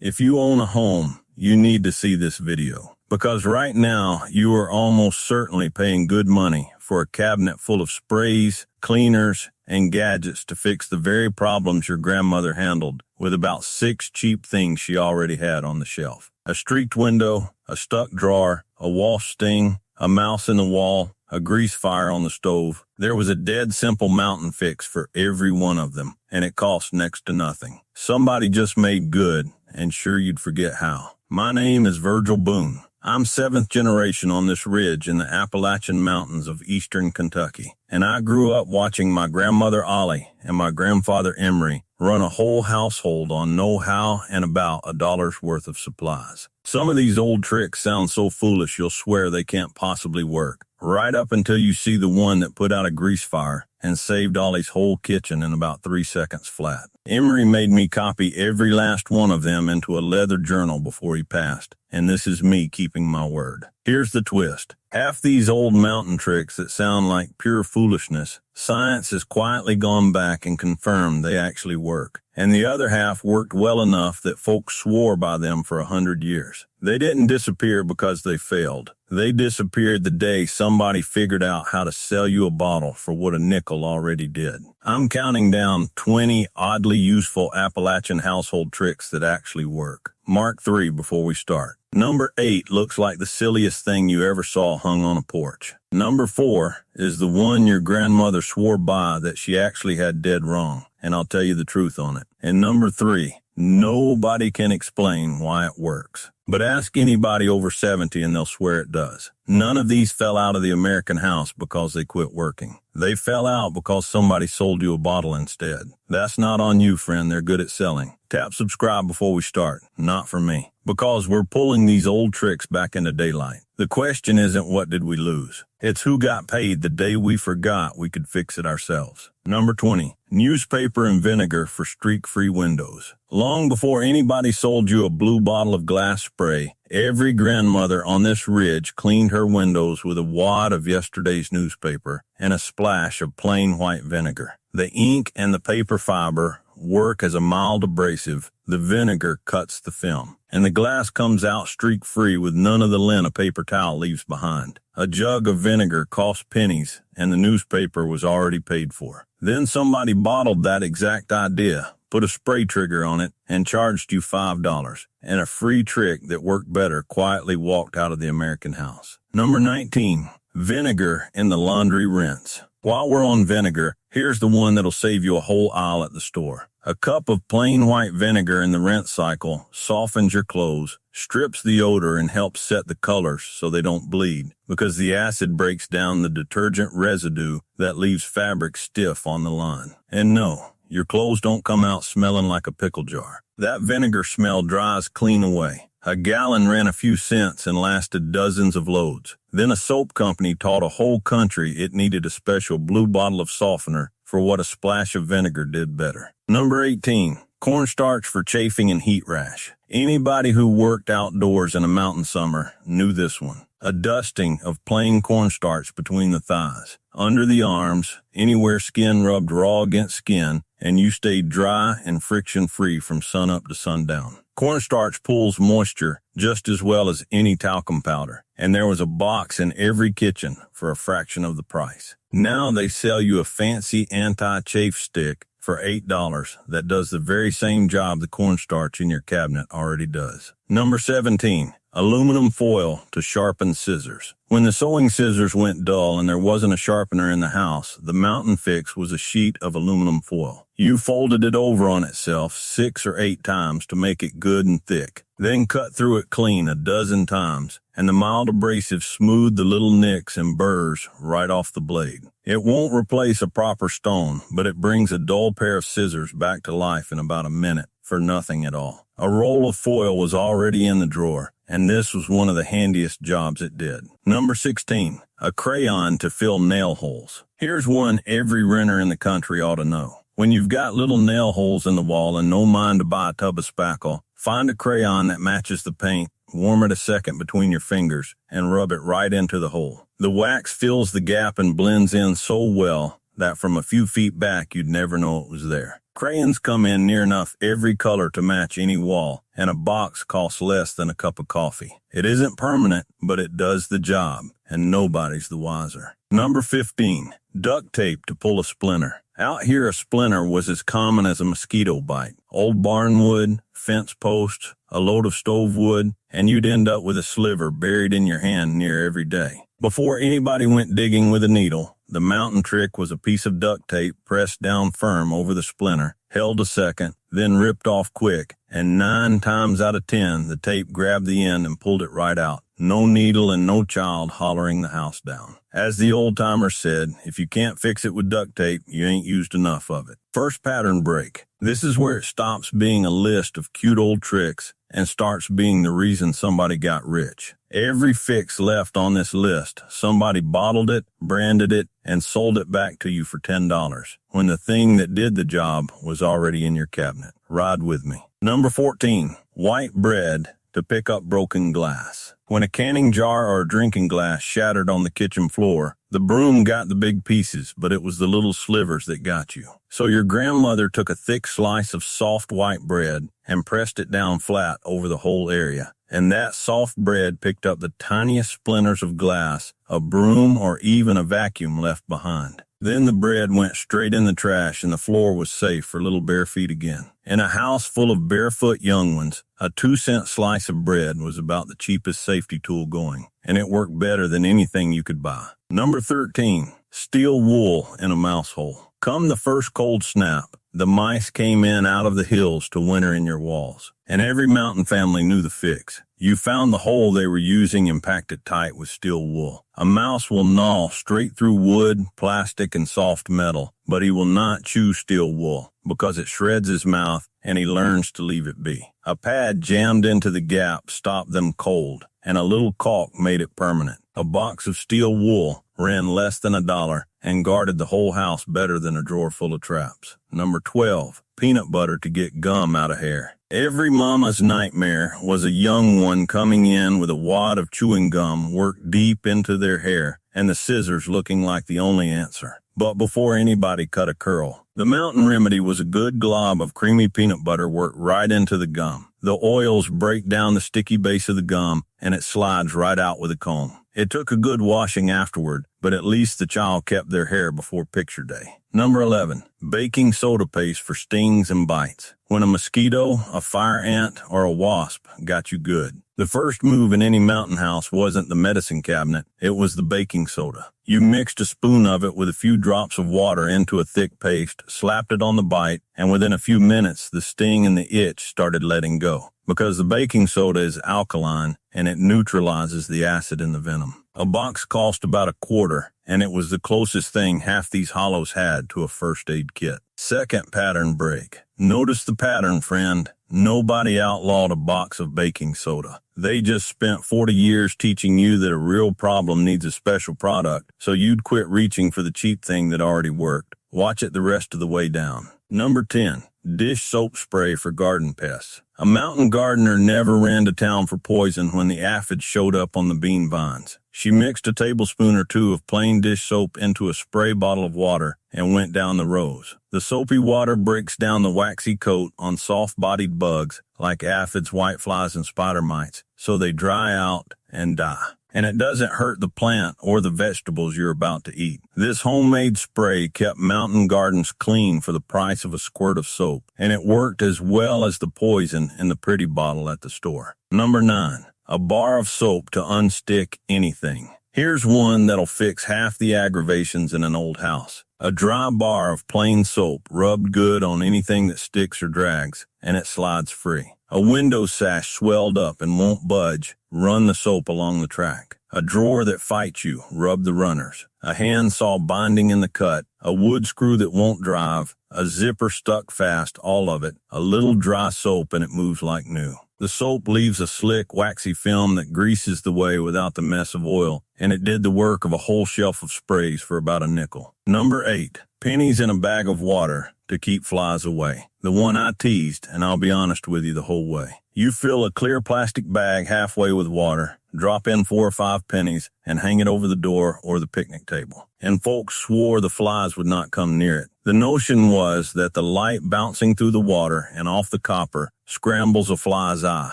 If you own a home, you need to see this video. Because right now, you are almost certainly paying good money for a cabinet full of sprays, cleaners, and gadgets to fix the very problems your grandmother handled with about 6 cheap things she already had on the shelf. A streaked window, a stuck drawer, a wasp sting, a mouse in the wall, a grease fire on the stove. There was a dead simple mountain fix for every one of them, and it cost next to nothing. Somebody just made good, and sure you'd forget how. My name is Virgil Boone. I'm 7th generation on this ridge in the Appalachian Mountains of eastern Kentucky, and I grew up watching my grandmother Ollie and my grandfather Emery run a whole household on know-how and about $1's worth of supplies. Some of these old tricks sound so foolish you'll swear they can't possibly work, right up until you see the one that put out a grease fire and saved Ollie's whole kitchen in about 3 seconds flat. Emery made me copy every last one of them into a leather journal before he passed, and this is me keeping my word. Here's the twist. Half these old mountain tricks that sound like pure foolishness, science has quietly gone back and confirmed they actually work. And the other half worked well enough that folks swore by them for 100 years. They didn't disappear because they failed. They disappeared the day somebody figured out how to sell you a bottle for what a nickel already did. I'm counting down 20 oddly useful Appalachian household tricks that actually work. Mark 3 before we start. Number 8 looks like the silliest thing you ever saw hung on a porch. Number 4 is the one your grandmother swore by that she actually had dead wrong, and I'll tell you the truth on it. And number 3, nobody can explain why it works. But ask anybody over 70 and they'll swear it does. None of these fell out of the American house because they quit working. They fell out because somebody sold you a bottle instead. That's not on you, friend. They're good at selling. Tap subscribe before we start. Not for me. Because we're pulling these old tricks back into daylight. The question isn't what did we lose. It's who got paid the day we forgot we could fix it ourselves. Number 20. Newspaper and vinegar for streak-free windows. Long before anybody sold you a blue bottle of glass spray, every grandmother on this ridge cleaned her windows with a wad of yesterday's newspaper and a splash of plain white vinegar. The ink and the paper fiber work as a mild abrasive. The vinegar cuts the film, and the glass comes out streak-free with none of the lint a paper towel leaves behind. A jug of vinegar cost pennies, and the newspaper was already paid for. Then somebody bottled that exact idea, put a spray trigger on it, and charged you $5, and a free trick that worked better quietly walked out of the American house. Number 19. Vinegar in the laundry rinse. While we're on vinegar, here's the one that'll save you a whole aisle at the store. A cup of plain white vinegar in the rinse cycle softens your clothes, strips the odor, and helps set the colors so they don't bleed, because the acid breaks down the detergent residue that leaves fabric stiff on the line. And no, your clothes don't come out smelling like a pickle jar. That vinegar smell dries clean away. A gallon ran a few cents and lasted dozens of loads. Then a soap company taught a whole country it needed a special blue bottle of softener for what a splash of vinegar did better. Number 18. Cornstarch for chafing and heat rash. Anybody who worked outdoors in a mountain summer knew this one. A dusting of plain cornstarch between the thighs, under the arms, anywhere skin rubbed raw against skin, and you stayed dry and friction-free from sunup to sundown. Cornstarch pulls moisture just as well as any talcum powder, and there was a box in every kitchen for a fraction of the price. Now they sell you a fancy anti-chafe stick for $8 that does the very same job the cornstarch in your cabinet already does. Number 17. Aluminum foil to sharpen scissors. When the sewing scissors went dull and there wasn't a sharpener in the house, the mountain fix was a sheet of aluminum foil. You folded it over on itself 6 or 8 times to make it good and thick, then cut through it clean a dozen times, and the mild abrasive smoothed the little nicks and burrs right off the blade. It won't replace a proper stone, but it brings a dull pair of scissors back to life in about a minute for nothing at all. A roll of foil was already in the drawer, and this was one of the handiest jobs it did. Number 16. A crayon to fill nail holes. Here's one every renter in the country ought to know. When you've got little nail holes in the wall and no mind to buy a tub of spackle, find a crayon that matches the paint, warm it a second between your fingers, and rub it right into the hole. The wax fills the gap and blends in so well that from a few feet back you'd never know it was there. Crayons come in near enough every color to match any wall, and a box costs less than a cup of coffee. It isn't permanent, but it does the job, and nobody's the wiser. Number 15. Duct tape to pull a splinter. Out here, a splinter was as common as a mosquito bite. Old barnwood, fence posts, a load of stove wood, and you'd end up with a sliver buried in your hand near every day. Before anybody went digging with a needle, the mountain trick was a piece of duct tape pressed down firm over the splinter, held a second, then ripped off quick, and 9 times out of 10, the tape grabbed the end and pulled it right out. No needle and no child hollering the house down. As the old-timer said, if you can't fix it with duct tape, you ain't used enough of it. First pattern break. This is where it stops being a list of cute old tricks and starts being the reason somebody got rich. Every fix left on this list, somebody bottled it, branded it, and sold it back to you for $10 when the thing that did the job was already in your cabinet. Ride with me. Number 14. White bread to pick up broken glass. When a canning jar or a drinking glass shattered on the kitchen floor, the broom got the big pieces, but it was the little slivers that got you. So your grandmother took a thick slice of soft white bread and pressed it down flat over the whole area. And that soft bread picked up the tiniest splinters of glass a broom or even a vacuum left behind. Then the bread went straight in the trash and the floor was safe for little bare feet again. In a house full of barefoot young ones, a 2-cent slice of bread was about the cheapest safety tool going, and it worked better than anything you could buy. Number 13. Steal wool in a mouse hole. Come the first cold snap, the mice came in out of the hills to winter in your walls, and every mountain family knew the fix. You found the hole they were using and packed it tight with steel wool. A mouse will gnaw straight through wood, plastic, and soft metal, but he will not chew steel wool because it shreds his mouth and he learns to leave it be. A pad jammed into the gap stopped them cold, and a little caulk made it permanent. A box of steel wool ran less than $1 and guarded the whole house better than a drawer full of traps. Number 12. Peanut butter to get gum out of hair. Every mama's nightmare was a young one coming in with a wad of chewing gum worked deep into their hair and the scissors looking like the only answer. But before anybody cut a curl, the mountain remedy was a good glob of creamy peanut butter worked right into the gum. The oils break down the sticky base of the gum and it slides right out with a comb. It took a good washing afterward, but at least the child kept their hair before picture day. Number 11. Baking soda paste for stings and bites. When a mosquito, a fire ant, or a wasp got you good, the first move in any mountain house wasn't the medicine cabinet, it was the baking soda. You mixed a spoon of it with a few drops of water into a thick paste, slapped it on the bite, and within a few minutes the sting and the itch started letting go. Because the baking soda is alkaline and it neutralizes the acid in the venom. A box cost about $1.25, and it was the closest thing half these hollows had to a first aid kit. Second pattern break. Notice the pattern, friend. Nobody outlawed a box of baking soda. They just spent 40 years teaching you that a real problem needs a special product, so you'd quit reaching for the cheap thing that already worked. Watch it the rest of the way down. Number 10. Dish soap spray for garden pests. A mountain gardener never ran to town for poison when the aphids showed up on the bean vines. She mixed a tablespoon or two of plain dish soap into a spray bottle of water and went down the rows. The soapy water breaks down the waxy coat on soft-bodied bugs like aphids, whiteflies, and spider mites, so they dry out and die. And it doesn't hurt the plant or the vegetables you're about to eat. This homemade spray kept mountain gardens clean for the price of a squirt of soap, and it worked as well as the poison in the pretty bottle at the store. Number 9. A bar of soap to unstick anything. Here's one that'll fix half the aggravations in an old house. A dry bar of plain soap rubbed good on anything that sticks or drags, and it slides free. A window sash swelled up and won't budge, run the soap along the track. A drawer that fights you, rub the runners. A handsaw binding in the cut, a wood screw that won't drive, a zipper stuck fast, all of it, a little dry soap and it moves like new. The soap leaves a slick, waxy film that greases the way without the mess of oil, and it did the work of a whole shelf of sprays for about $0.05. Number 8. Pennies in a bag of water to keep flies away. The one I teased, and I'll be honest with you the whole way. You fill a clear plastic bag halfway with water, drop in 4 or 5 pennies, and hang it over the door or the picnic table. and folks swore the flies would not come near it. The notion was that the light bouncing through the water and off the copper scrambles a fly's eye,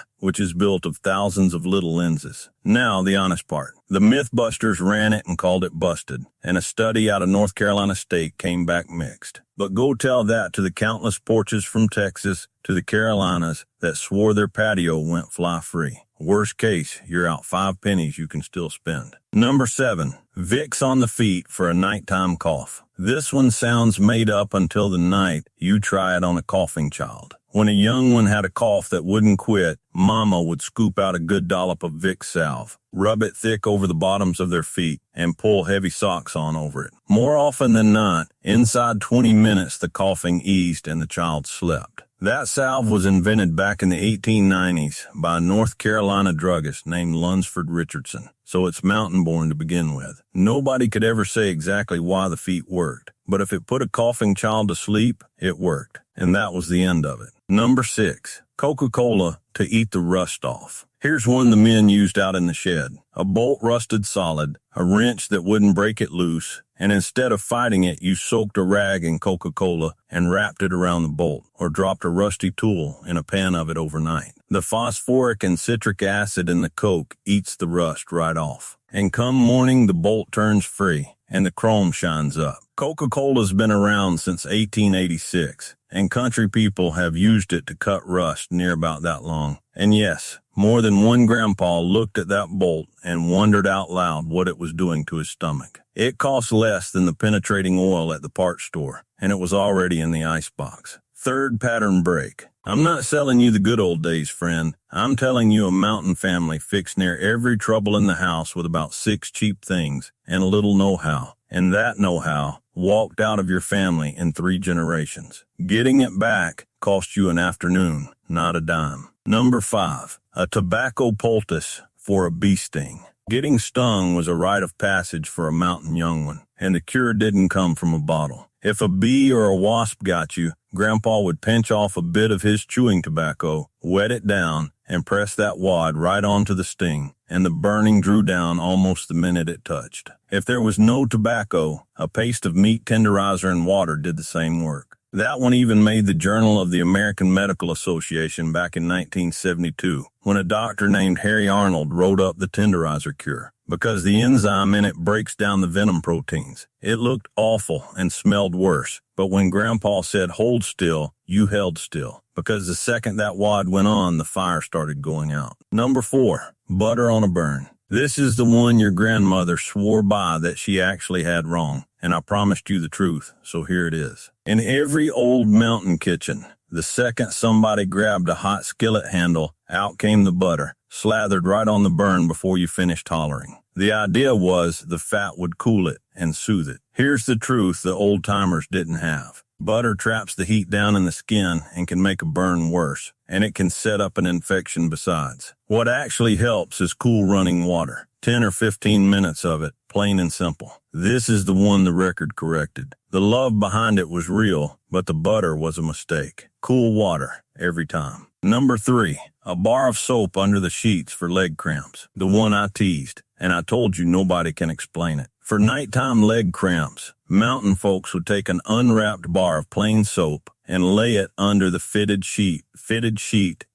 which is built of thousands of little lenses. Now, the honest part. The Mythbusters ran it and called it busted, and a study out of North Carolina State came back mixed. But go tell that to the countless porches from Texas to the Carolinas that swore their patio went fly-free. Worst case, you're out 5 pennies you can still spend. Number 7. Vicks on the feet for a nighttime cough. This one sounds made up until the night you try it on a coughing child. When a young one had a cough that wouldn't quit, Mama would scoop out a good dollop of Vicks salve, rub it thick over the bottoms of their feet, and pull heavy socks on over it. More often than not, inside 20 minutes the coughing eased and the child slept. That salve was invented back in the 1890s by a North Carolina druggist named Lunsford Richardson, so it's mountain-born to begin with. Nobody could ever say exactly why the feet worked, but if it put a coughing child to sleep, it worked, and that was the end of it. Number 6. Coca-Cola to eat the rust off. Here's one the men used out in the shed. A bolt rusted solid, a wrench that wouldn't break it loose, and instead of fighting it, you soaked a rag in Coca-Cola and wrapped it around the bolt, or dropped a rusty tool in a pan of it overnight. The phosphoric and citric acid in the Coke eats the rust right off. And come morning, the bolt turns free, and the chrome shines up. Coca-Cola's been around since 1886, and country people have used it to cut rust near about that long. And yes, more than one grandpa looked at that bolt and wondered out loud what it was doing to his stomach. It cost less than the penetrating oil at the parts store, and it was already in the icebox. Third pattern break. I'm not selling you the good old days, friend. I'm telling you a mountain family fixed near every trouble in the house with about 6 cheap things and a little know-how. And that know-how walked out of your family in 3 generations. Getting it back cost you an afternoon, not a dime. Number 5. A tobacco poultice for a bee sting. Getting stung was a rite of passage for a mountain young one, and the cure didn't come from a bottle. If a bee or a wasp got you, Grandpa would pinch off a bit of his chewing tobacco, wet it down, and press that wad right onto the sting, and the burning drew down almost the minute it touched. If there was no tobacco, a paste of meat tenderizer and water did the same work. That one even made the Journal of the American Medical Association back in 1972, when a doctor named Harry Arnold wrote up the tenderizer cure, because the enzyme in it breaks down the venom proteins. It looked awful and smelled worse, but when Grandpa said hold still, you held still, because the second that wad went on, the fire started going out. Number 4. Butter on a burn. This is the one your grandmother swore by that she actually had wrong, and I promised you the truth, so here it is. In every old mountain kitchen, the second somebody grabbed a hot skillet handle, out came the butter, slathered right on the burn before you finished hollering. The idea was the fat would cool it and soothe it. Here's the truth the old-timers didn't have. Butter traps the heat down in the skin and can make a burn worse, and it can set up an infection besides. What actually helps is cool running water. 10 or 15 minutes of it, plain and simple. This is the one the record corrected. The love behind it was real, but the butter was a mistake. Cool water, every time. Number 3, a bar of soap under the sheets for leg cramps. The one I teased, and I told you nobody can explain it. For nighttime leg cramps, mountain folks would take an unwrapped bar of plain soap and lay it under the fitted sheet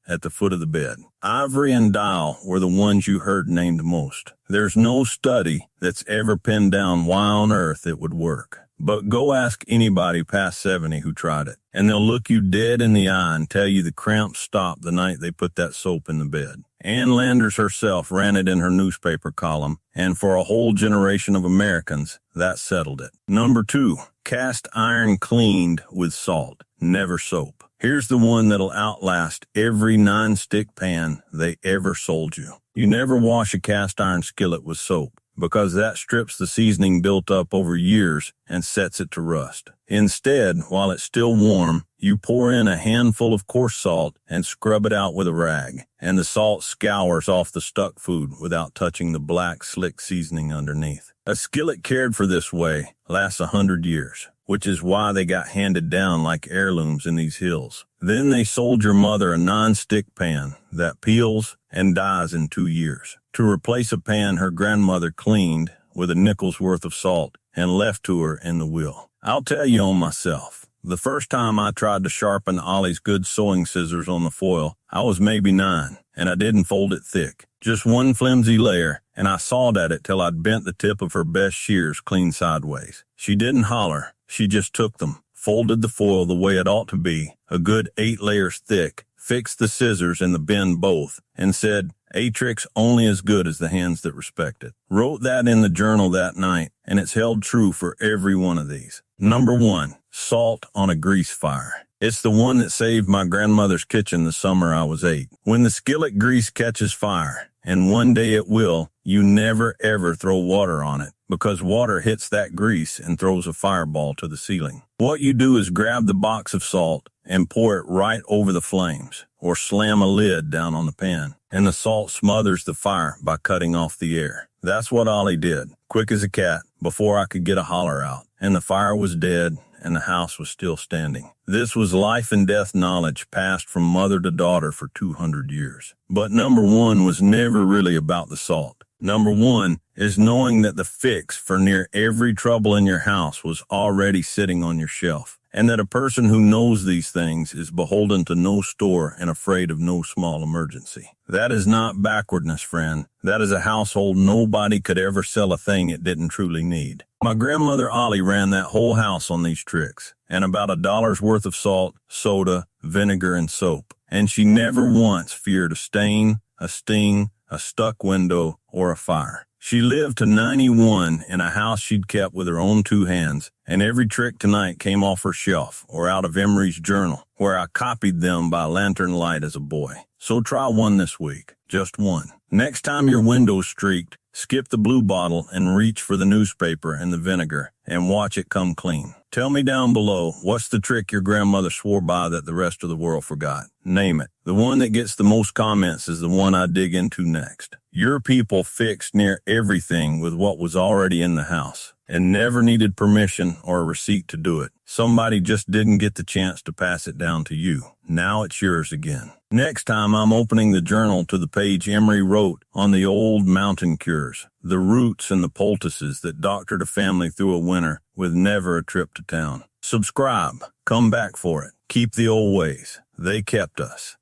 at the foot of the bed. Ivory and Dial were the ones you heard named most. There's no study that's ever pinned down why on earth it would work. But go ask anybody past 70 who tried it, and they'll look you dead in the eye and tell you the cramps stopped the night they put that soap in the bed. Ann Landers herself ran it in her newspaper column, and for a whole generation of Americans, that settled it. Number 2, cast iron cleaned with salt, never soap. Here's the one that'll outlast every 9-stick pan they ever sold you. You never wash a cast iron skillet with soap, because that strips the seasoning built up over years and sets it to rust. Instead, while it's still warm, you pour in a handful of coarse salt and scrub it out with a rag, and the salt scours off the stuck food without touching the black, slick seasoning underneath. A skillet cared for this way lasts 100 years, which is why they got handed down like heirlooms in these hills. Then they sold your mother a non-stick pan that peels and dies in 2 years. To replace a pan her grandmother cleaned with a nickel's worth of salt, and left to her in the will. I'll tell you on myself. The first time I tried to sharpen Ollie's good sewing scissors on the foil, I was maybe 9, and I didn't fold it thick. Just one flimsy layer, and I sawed at it till I'd bent the tip of her best shears clean sideways. She didn't holler. She just took them, folded the foil the way it ought to be, a good 8 layers thick, fixed the scissors in the bend both, and said, "A trick's only as good as the hands that respect it." Wrote that in the journal that night, and it's held true for every one of these. Number 1, salt on a grease fire. It's the one that saved my grandmother's kitchen the summer I was 8. When the skillet grease catches fire, and one day it will, you never ever throw water on it, because water hits that grease and throws a fireball to the ceiling. What you do is grab the box of salt and pour it right over the flames, or slam a lid down on the pan, and the salt smothers the fire by cutting off the air. That's what Ollie did, quick as a cat, before I could get a holler out, and the fire was dead, and the house was still standing. This was life and death knowledge passed from mother to daughter for 200 years. But number 1 was never really about the salt. Number 1 is knowing that the fix for near every trouble in your house was already sitting on your shelf, and that a person who knows these things is beholden to no store and afraid of no small emergency. That is not backwardness, friend. That is a household nobody could ever sell a thing it didn't truly need. My grandmother Ollie ran that whole house on these tricks, and about $1 worth of salt, soda, vinegar, and soap. And she never once feared a stain, a sting, a stuck window, or a fire. She lived to 91 in a house she'd kept with her own 2 hands, and every trick tonight came off her shelf or out of Emery's journal, where I copied them by lantern light as a boy. So try one this week, just one. Next time your window's streaked, skip the blue bottle and reach for the newspaper and the vinegar and watch it come clean. Tell me down below, what's the trick your grandmother swore by that the rest of the world forgot? Name it. The one that gets the most comments is the one I dig into next. Your people fixed near everything with what was already in the house and never needed permission or a receipt to do it. Somebody just didn't get the chance to pass it down to you. Now it's yours again. Next time I'm opening the journal to the page Emery wrote on the old mountain cures, the roots and the poultices that doctored a family through a winter with never a trip to town. Subscribe. Come back for it. Keep the old ways. They kept us.